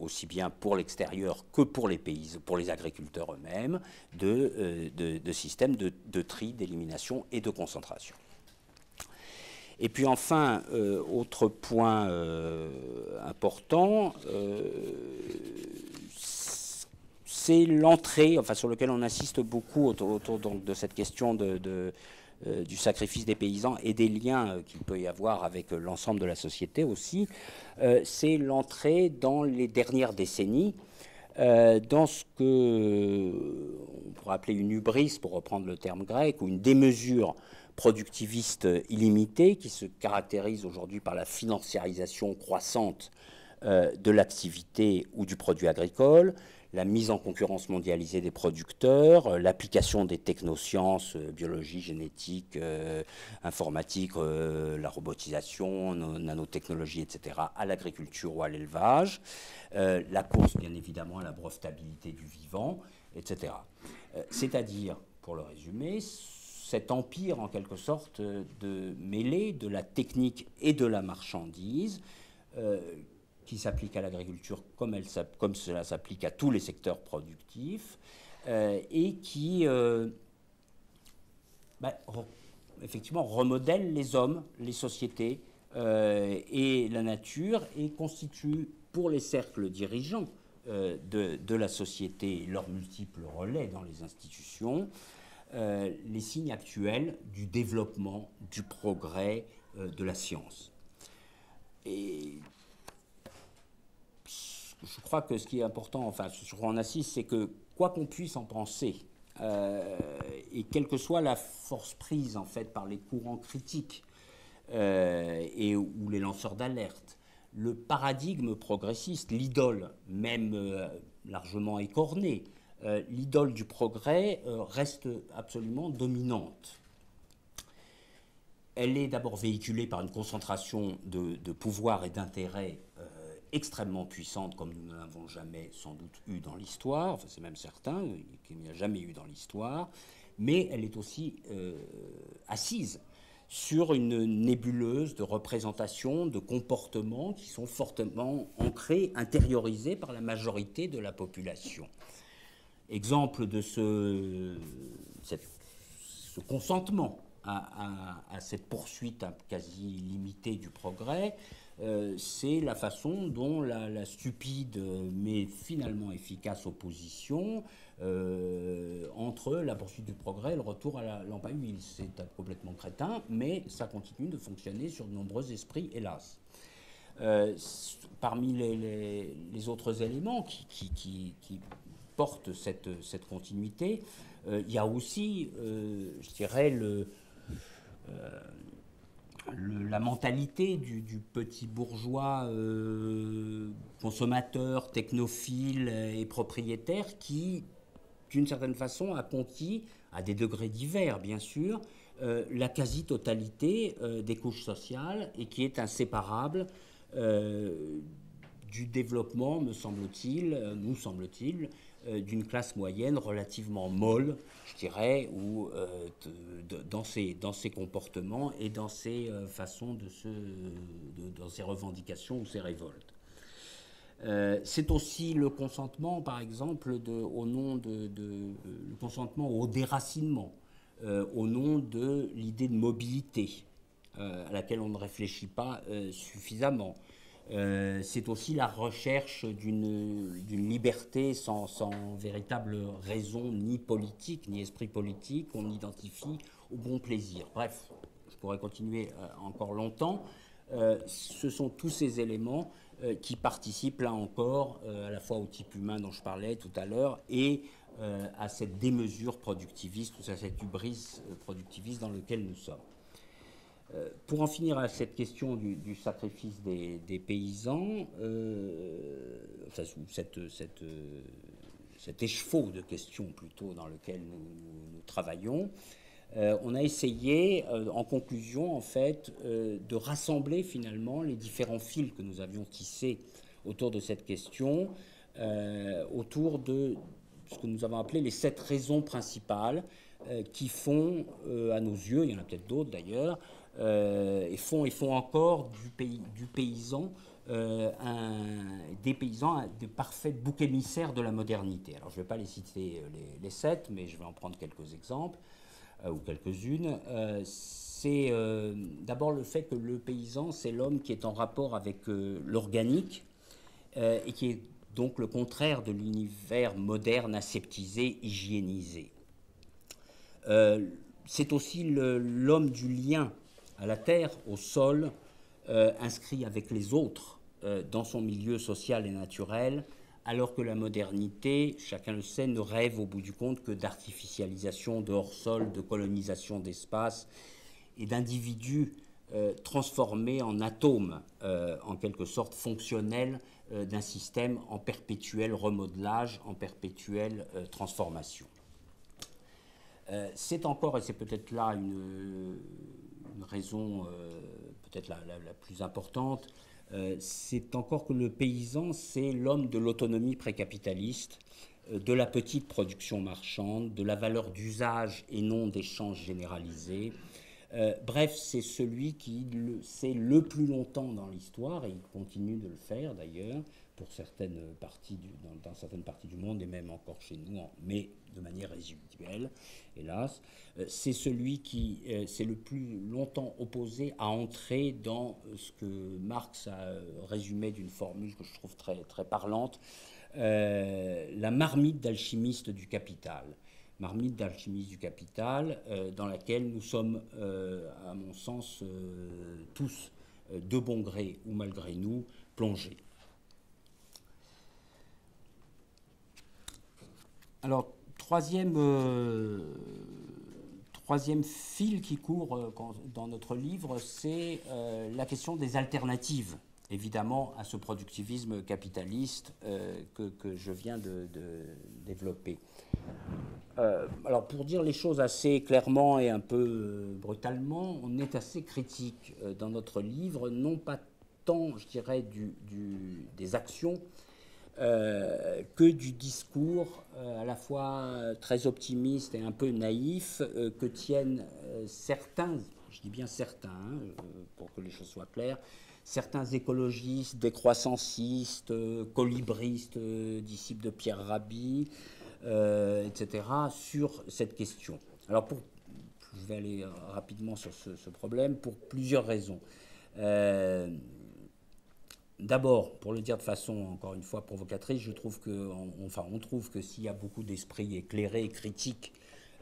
aussi bien pour l'extérieur que pour les pays, pour les agriculteurs eux-mêmes, de systèmes de tri, d'élimination et de concentration. Et puis enfin, autre point important, c'est l'entrée, enfin sur lequel on insiste beaucoup autour donc, de cette question du sacrifice des paysans et des liens qu'il peut y avoir avec l'ensemble de la société aussi, c'est l'entrée dans les dernières décennies dans ce qu'on pourrait appeler une hubris, pour reprendre le terme grec, ou une démesure productiviste illimitée qui se caractérise aujourd'hui par la financiarisation croissante de l'activité ou du produit agricole, la mise en concurrence mondialisée des producteurs, l'application des technosciences, biologie, génétique, informatique, la robotisation, nanotechnologie, etc., à l'agriculture ou à l'élevage, la course, bien évidemment, à la brevetabilité du vivant, etc. C'est-à-dire, pour le résumer, cet empire, en quelque sorte, de mêlée de la technique et de la marchandise, qui s'applique à l'agriculture comme cela s'applique à tous les secteurs productifs, et qui effectivement remodèle les hommes, les sociétés et la nature, et constitue pour les cercles dirigeants de la société, leurs multiples relais dans les institutions, les signes actuels du développement, du progrès de la science. Et je crois que ce qui est important, enfin, sur quoi on assiste, c'est que quoi qu'on puisse en penser, et quelle que soit la force prise en fait par les courants critiques ou les lanceurs d'alerte, le paradigme progressiste, l'idole, même largement écornée, l'idole du progrès reste absolument dominante. Elle est d'abord véhiculée par une concentration de pouvoir et d'intérêt extrêmement puissante, comme nous ne l'avons jamais sans doute eu dans l'histoire, enfin, c'est même certain qu'il n'y a jamais eu dans l'histoire, mais elle est aussi assise sur une nébuleuse de représentations, de comportements qui sont fortement ancrés, intériorisés par la majorité de la population. Exemple de ce consentement à cette poursuite quasi limitée du progrès, c'est la façon dont la stupide mais finalement efficace opposition entre la poursuite du progrès et le retour à la lampe à huile. C'est complètement crétin, mais ça continue de fonctionner sur de nombreux esprits, hélas. Parmi les autres éléments qui portent cette continuité, il y a aussi, je dirais, la mentalité du petit bourgeois consommateur, technophile et propriétaire qui, d'une certaine façon, a conquis, à des degrés divers bien sûr, la quasi-totalité des couches sociales et qui est inséparable du développement, nous semble-t-il, d'une classe moyenne relativement molle, je dirais, ou dans ses comportements et dans ses façons dans ses revendications ou ses révoltes. C'est aussi le consentement, par exemple, le consentement au déracinement, au nom de l'idée de mobilité, à laquelle on ne réfléchit pas suffisamment. C'est aussi la recherche d'une liberté sans véritable raison ni politique, ni esprit politique, qu'on identifie au bon plaisir. Bref, je pourrais continuer encore longtemps. Ce sont tous ces éléments qui participent là encore à la fois au type humain dont je parlais tout à l'heure et à cette démesure productiviste, ou à cette hubris productiviste dans lequel nous sommes. Pour en finir à cette question du sacrifice des paysans, cet écheveau de questions plutôt dans lequel nous travaillons, on a essayé, en conclusion, en fait, de rassembler finalement les différents fils que nous avions tissés autour de cette question, autour de ce que nous avons appelé les 7 raisons principales qui font, à nos yeux, il y en a peut-être d'autres d'ailleurs, et font encore du paysan des paysans de parfaits boucs émissaires de la modernité. Alors je ne vais pas les citer les 7, mais je vais en prendre quelques exemples ou quelques-unes. C'est d'abord le fait que le paysan, c'est l'homme qui est en rapport avec l'organique et qui est donc le contraire de l'univers moderne, aseptisé, hygiénisé. C'est aussi l'homme du lien à la terre, au sol, inscrit avec les autres dans son milieu social et naturel, alors que la modernité, chacun le sait, ne rêve au bout du compte que d'artificialisation, de hors-sol, de colonisation d'espace et d'individus transformés en atomes, en quelque sorte fonctionnels d'un système en perpétuel remodelage, en perpétuelle transformation. C'est encore, et c'est peut-être là une raison peut-être la plus importante, c'est encore que le paysan, c'est l'homme de l'autonomie précapitaliste, de la petite production marchande, de la valeur d'usage et non d'échange généralisé, Bref, c'est celui qui sait le plus longtemps dans l'histoire, et il continue de le faire d'ailleurs, pour certaines parties dans certaines parties du monde, et même encore chez nous, mais de manière résiduelle, hélas. C'est celui qui s'est le plus longtemps opposé à entrer dans ce que Marx a résumé d'une formule que je trouve très, très parlante, la marmite d'alchimiste du capital. Marmite d'alchimiste du capital, dans laquelle nous sommes, à mon sens, tous, de bon gré ou malgré nous, plongés. Alors, troisième fil qui court dans notre livre, c'est la question des alternatives, évidemment, à ce productivisme capitaliste que je viens de développer. Alors, pour dire les choses assez clairement et un peu brutalement, on est assez critique dans notre livre, non pas tant, je dirais, des actions, que du discours à la fois très optimiste et un peu naïf que tiennent certains, je dis bien certains, pour que les choses soient claires, certains écologistes, décroissancistes, colibristes, disciples de Pierre Rabhi, etc., sur cette question. Alors, je vais aller rapidement sur ce problème pour plusieurs raisons. D'abord, pour le dire de façon, encore une fois, provocatrice, je trouve on trouve que s'il y a beaucoup d'esprit éclairé et critique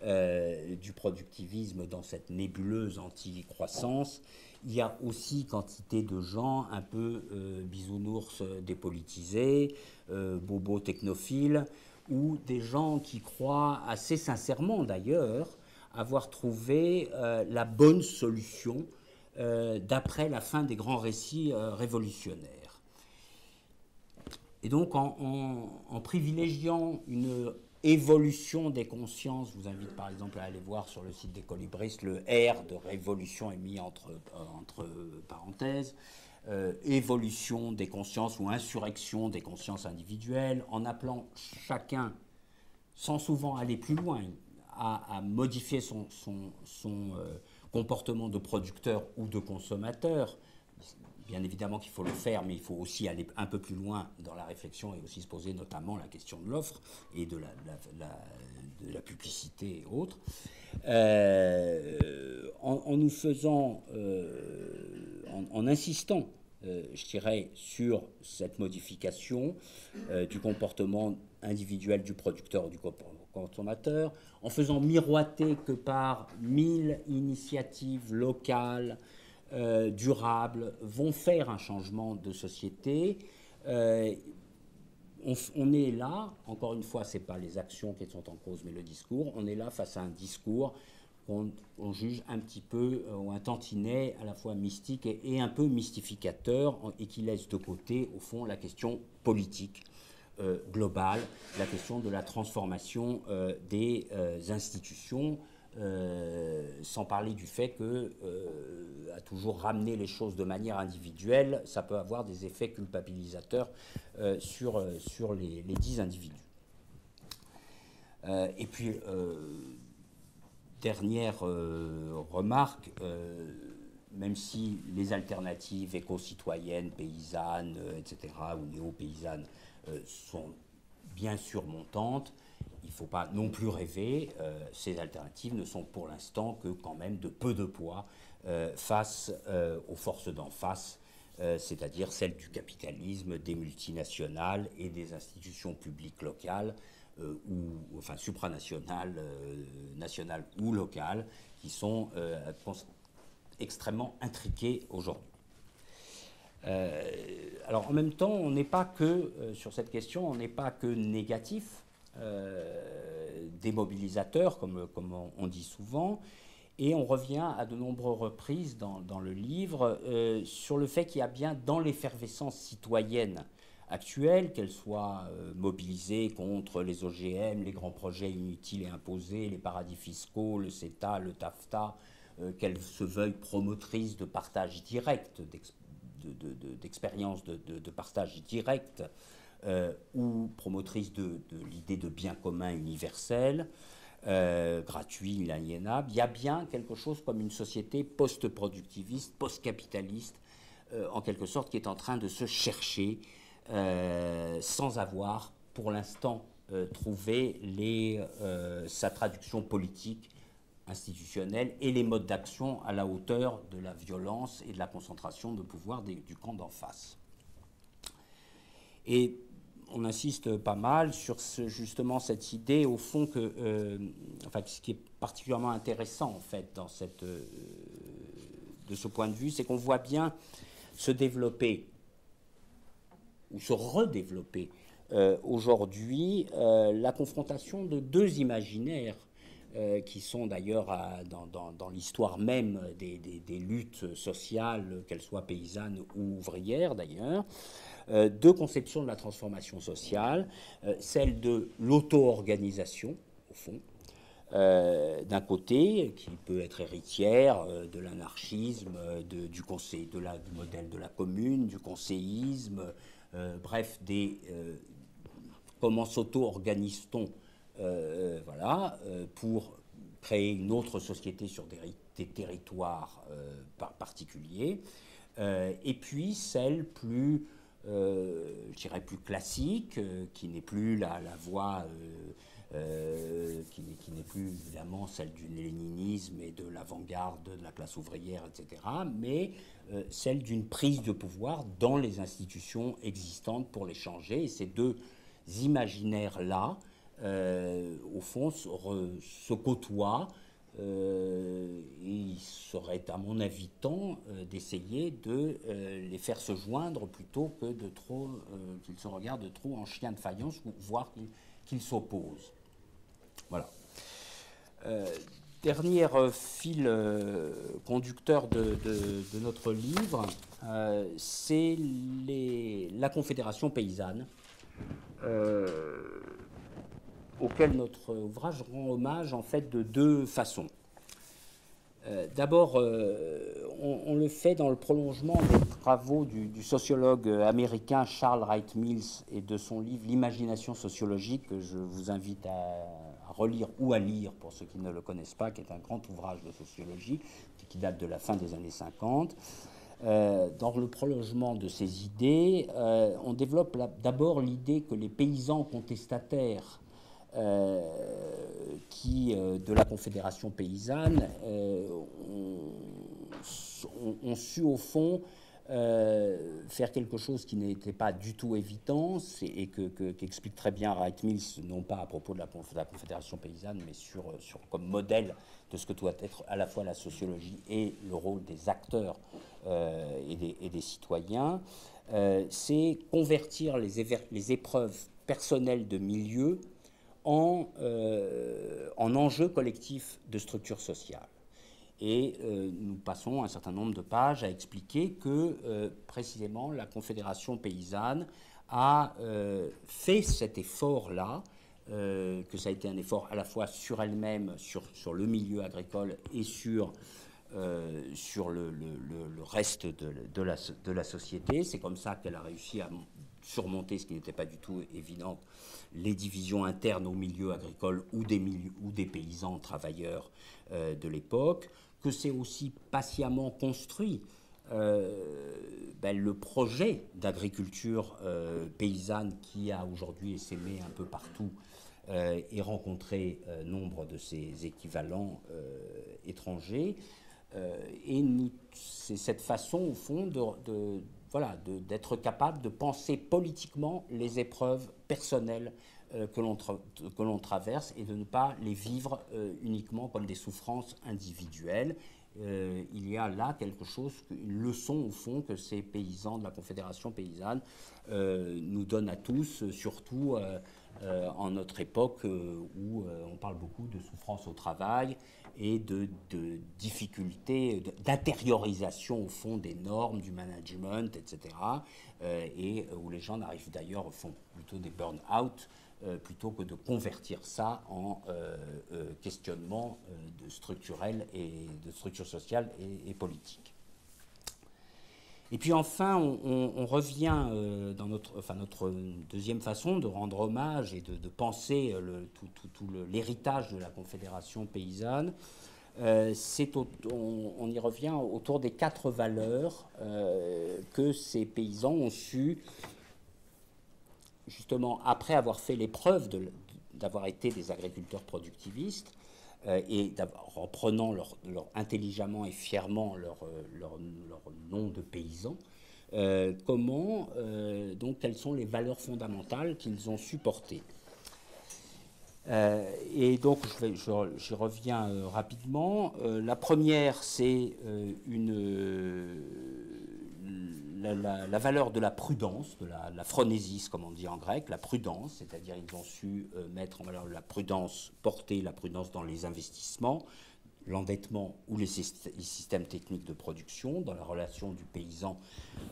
du productivisme dans cette nébuleuse anti-croissance, il y a aussi quantité de gens un peu bisounours dépolitisés, bobos technophiles, ou des gens qui croient assez sincèrement d'ailleurs avoir trouvé la bonne solution d'après la fin des grands récits révolutionnaires. Et donc, en privilégiant une évolution des consciences, je vous invite par exemple à aller voir sur le site des colibristes, le R de révolution est mis entre parenthèses, évolution des consciences ou insurrection des consciences individuelles, en appelant chacun, sans souvent aller plus loin, à modifier son comportement de producteur ou de consommateur. Bien évidemment qu'il faut le faire, mais il faut aussi aller un peu plus loin dans la réflexion et aussi se poser notamment la question de l'offre et de la publicité et autres. En nous faisant, en insistant, je dirais, sur cette modification du comportement individuel du producteur ou du consommateur, en faisant miroiter que par 1000 initiatives locales, durables, vont faire un changement de société. On est là, encore une fois, ce n'est pas les actions qui sont en cause, mais le discours. On est là face à un discours qu'on juge un petit peu, ou un tantinet à la fois mystique et un peu mystificateur, et qui laisse de côté, au fond, la question politique globale, la question de la transformation des institutions, sans parler du fait que à toujours ramener les choses de manière individuelle, ça peut avoir des effets culpabilisateurs sur les 10 individus. Et puis, dernière remarque, même si les alternatives éco-citoyennes, paysannes, etc., ou néo-paysannes sont bien surmontantes, il ne faut pas non plus rêver, ces alternatives ne sont pour l'instant que quand même de peu de poids face aux forces d'en face, c'est-à-dire celles du capitalisme, des multinationales et des institutions publiques locales, ou enfin supranationales, nationales ou locales, qui sont extrêmement intriquées aujourd'hui. Alors en même temps, on n'est pas que, sur cette question, on n'est pas que négatif, démobilisateur, comme on dit souvent, et on revient à de nombreuses reprises dans le livre sur le fait qu'il y a bien dans l'effervescence citoyenne actuelle, qu'elle soit mobilisée contre les OGM, les grands projets inutiles et imposés, les paradis fiscaux, le CETA, le TAFTA, qu'elle se veuille promotrice de partage direct, d'expériences de partage direct, ou promotrice de l'idée de bien commun universel, gratuit, inaliénable. Il y a bien quelque chose comme une société post-productiviste, post-capitaliste, en quelque sorte, qui est en train de se chercher sans avoir, pour l'instant, trouvé sa traduction politique, institutionnelle et les modes d'action à la hauteur de la violence et de la concentration de pouvoir du camp d'en face. Et on insiste pas mal sur justement cette idée, au fond, enfin, ce qui est particulièrement intéressant, en fait, de ce point de vue, c'est qu'on voit bien se développer ou se redévelopper aujourd'hui la confrontation de deux imaginaires qui sont d'ailleurs dans l'histoire même des luttes sociales, qu'elles soient paysannes ou ouvrières d'ailleurs, deux conceptions de la transformation sociale, celle de l'auto-organisation, au fond, d'un côté, qui peut être héritière de l'anarchisme, du modèle de la commune, du conseillisme, bref, comment s'auto-organise-t-on pour créer une autre société sur des territoires particuliers, et puis celle plus, je dirais plus classique, qui n'est plus la voie, qui n'est plus évidemment celle du léninisme et de l'avant-garde de la classe ouvrière, etc., mais celle d'une prise de pouvoir dans les institutions existantes pour les changer. Et ces deux imaginaires-là, au fond, se côtoient. Il serait, à mon avis, temps d'essayer de les faire se joindre plutôt que qu'ils se regardent trop en chien de faïence, voire qu'ils s'opposent. Voilà. Dernier fil conducteur de notre livre, c'est la Confédération paysanne, auquel notre ouvrage rend hommage en fait de deux façons. D'abord, on le fait dans le prolongement des travaux du sociologue américain Charles Wright Mills et de son livre L'imagination sociologique, que je vous invite à relire ou à lire pour ceux qui ne le connaissent pas, qui est un grand ouvrage de sociologie qui date de la fin des années 50. Dans le prolongement de ces idées, on développe d'abord l'idée que les paysans contestataires de la Confédération paysanne ont su au fond faire quelque chose qui n'était pas du tout évident et qu'explique très bien Wright Mills, non pas à propos de la Confédération paysanne, mais comme modèle de ce que doit être à la fois la sociologie et le rôle des acteurs et des citoyens. C'est convertir les épreuves personnelles de milieu en enjeux collectifs de structure sociale. Et nous passons un certain nombre de pages à expliquer que précisément la Confédération paysanne a fait cet effort-là, que ça a été un effort à la fois sur elle-même, sur le milieu agricole et sur le reste de la société. C'est comme ça qu'elle a réussi à surmonter, ce qui n'était pas du tout évident, les divisions internes au milieu agricole ou des paysans travailleurs de l'époque, que c'est aussi patiemment construit le projet d'agriculture paysanne qui a aujourd'hui essaimé un peu partout et rencontré nombre de ses équivalents étrangers. Et c'est cette façon, au fond, d'être capable de penser politiquement les épreuves personnelles que l'on traverse et de ne pas les vivre uniquement comme des souffrances individuelles. Il y a là quelque chose, une leçon au fond que ces paysans de la Confédération paysanne nous donnent à tous, surtout en notre époque où on parle beaucoup de souffrance au travail et de difficultés, d'intériorisation au fond des normes, du management, etc. Et où les gens n'arrivent d'ailleurs, font plutôt des burn-out plutôt que de convertir ça en questionnement structurel et de structure sociale et politique. Et puis enfin, on revient dans notre deuxième façon de rendre hommage et de penser tout l'héritage de la Confédération paysanne. On y revient autour des 4 valeurs que ces paysans ont su, justement, après avoir fait l'épreuve d'avoir été des agriculteurs productivistes, et en prenant intelligemment et fièrement leur nom de paysan, donc quelles sont les valeurs fondamentales qu'ils ont su porter. Et donc j'y reviens rapidement. La première, c'est la valeur de la prudence, de la phronésis, comme on dit en grec, la prudence, c'est-à-dire ils ont su mettre en valeur la prudence, porter la prudence dans les investissements, l'endettement ou les systèmes techniques de production, dans la relation du paysan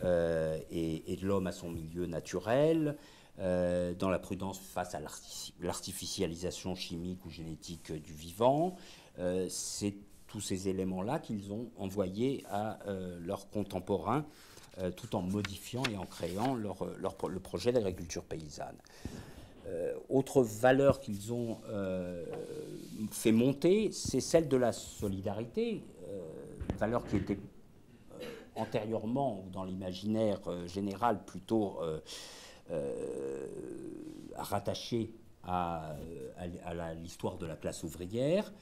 et de l'homme à son milieu naturel, dans la prudence face à l'artificialisation chimique ou génétique du vivant. C'est tous ces éléments-là qu'ils ont envoyés à leurs contemporains, tout en modifiant et en créant le projet d'agriculture paysanne. Autre valeur qu'ils ont fait monter, c'est celle de la solidarité, une valeur qui était antérieurement, dans l'imaginaire général, plutôt rattachée à l'histoire de la classe ouvrière.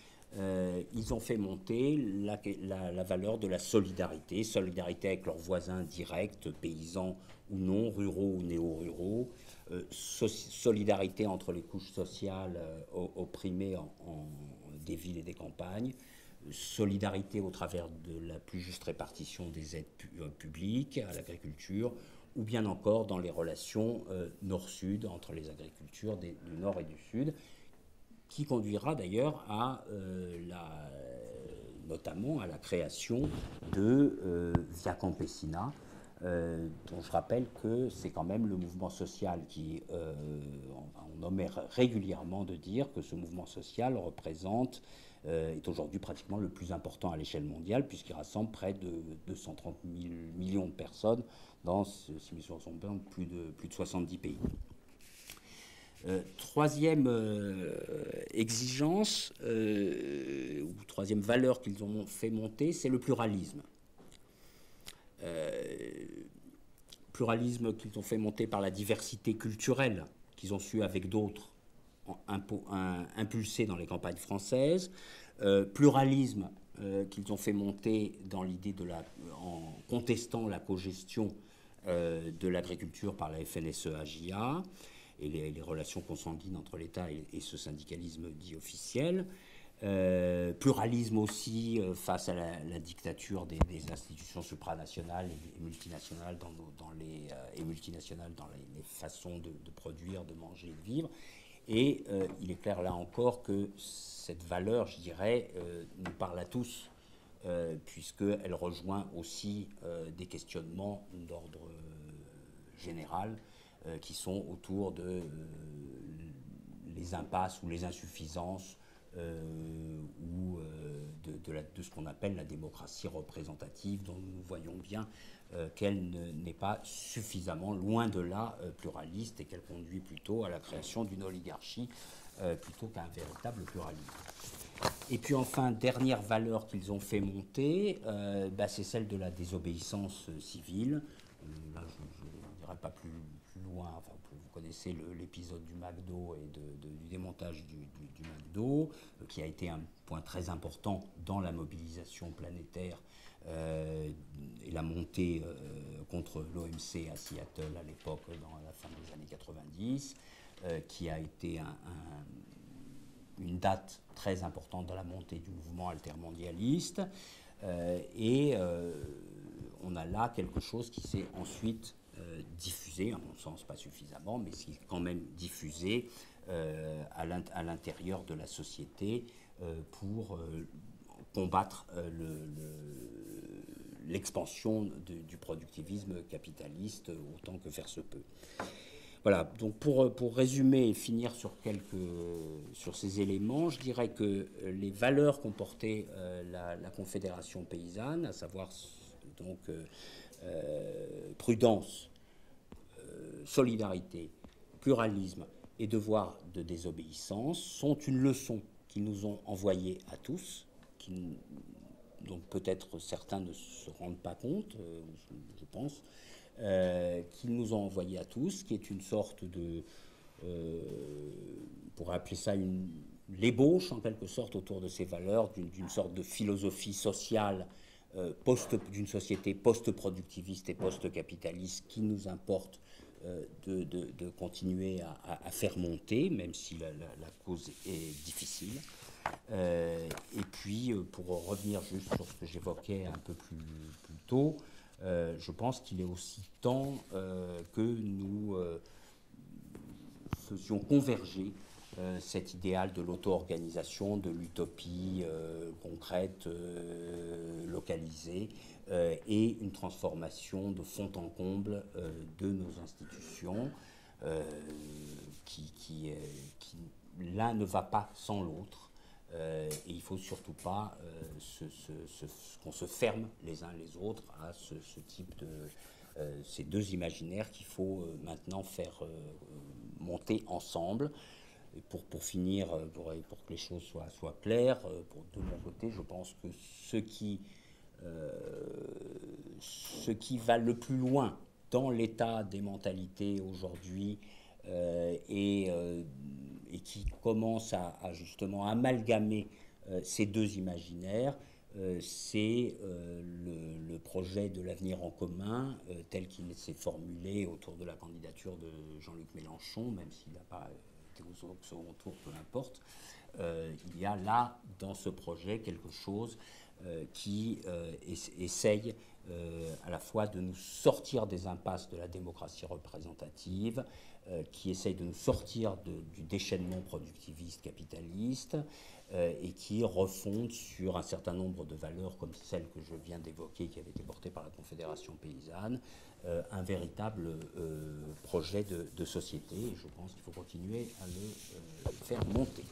Ils ont fait monter la valeur de la solidarité, solidarité avec leurs voisins directs, paysans ou non, ruraux ou néo-ruraux, solidarité entre les couches sociales opprimées des villes et des campagnes, solidarité au travers de la plus juste répartition des aides publiques à l'agriculture, ou bien encore dans les relations nord-sud entre les agricultures du nord et du sud, qui conduira d'ailleurs notamment à la création de Via Campesina, dont je rappelle que c'est quand même le mouvement social qui, on omet régulièrement de dire que ce mouvement social est aujourd'hui pratiquement le plus important à l'échelle mondiale, puisqu'il rassemble près de 230 millions de personnes dans, si mes souvenirs sont bien, plus de 70 pays. Troisième exigence, ou troisième valeur qu'ils ont fait monter, c'est le pluralisme. Pluralisme qu'ils ont fait monter par la diversité culturelle qu'ils ont su avec d'autres impulser dans les campagnes françaises. Pluralisme qu'ils ont fait monter dans l'idée en contestant la cogestion de l'agriculture par la FNSEA-JA et les relations consanguines entre l'État et ce syndicalisme dit officiel. Pluralisme aussi face à la dictature des institutions supranationales et multinationales dans les façons de produire, de manger et de vivre. Et il est clair là encore que cette valeur, je dirais, nous parle à tous, puisqu'elle rejoint aussi des questionnements d'ordre général qui sont autour de les impasses ou les insuffisances ou de ce qu'on appelle la démocratie représentative, dont nous voyons bien qu'elle n'est pas suffisamment, loin de là, pluraliste, et qu'elle conduit plutôt à la création d'une oligarchie plutôt qu'à un véritable pluralisme. Et puis enfin, dernière valeur qu'ils ont fait monter, c'est celle de la désobéissance civile. Là, je ne dirai pas plus loin, enfin, vous connaissez l'épisode du McDo et du démontage du McDo, qui a été un point très important dans la mobilisation planétaire et la montée contre l'OMC à Seattle à l'époque, dans la fin des années 90, qui a été une date très importante dans la montée du mouvement altermondialiste. On a là quelque chose qui s'est ensuite diffusé, à mon sens pas suffisamment, mais qui est quand même diffusé à l'intérieur de la société pour combattre l'expansion du productivisme capitaliste autant que faire se peut. Voilà, donc pour résumer et finir sur ces éléments, je dirais que les valeurs qu'ont portées la Confédération paysanne, à savoir Donc prudence, solidarité, pluralisme et devoir de désobéissance sont une leçon qu'ils nous ont envoyée à tous, dont peut-être certains ne se rendent pas compte, je pense, qu'ils nous ont envoyé à tous, qui est une sorte de, on pourrait appeler ça l'ébauche en quelque sorte autour de ces valeurs, d'une sorte de philosophie sociale d'une société post-productiviste et post-capitaliste qui nous importe de continuer à faire monter, même si la cause est difficile. Et puis, pour revenir juste sur ce que j'évoquais un peu plus tôt, je pense qu'il est aussi temps que nous faisions converger cet idéal de l'auto-organisation, de l'utopie concrète, localisée, et une transformation de fond en comble de nos institutions, qui l'un ne va pas sans l'autre. Et il ne faut surtout pas qu'on se ferme les uns les autres à ce type de... ces deux imaginaires qu'il faut maintenant faire monter ensemble. Et pour finir, pour que les choses soient claires, de mon côté, je pense que ce qui va le plus loin dans l'état des mentalités aujourd'hui et qui commence à justement amalgamer ces deux imaginaires, c'est le projet de l'avenir en commun tel qu'il s'est formulé autour de la candidature de Jean-Luc Mélenchon, même s'il n'a pas été au second tour, peu importe. Il y a là, dans ce projet, quelque chose qui essaye à la fois de nous sortir des impasses de la démocratie représentative, qui essaye de nous sortir du déchaînement productiviste capitaliste et qui refonde sur un certain nombre de valeurs comme celles que je viens d'évoquer, qui avaient été portées par la Confédération paysanne, un véritable projet de société. Et je pense qu'il faut continuer à le faire monter.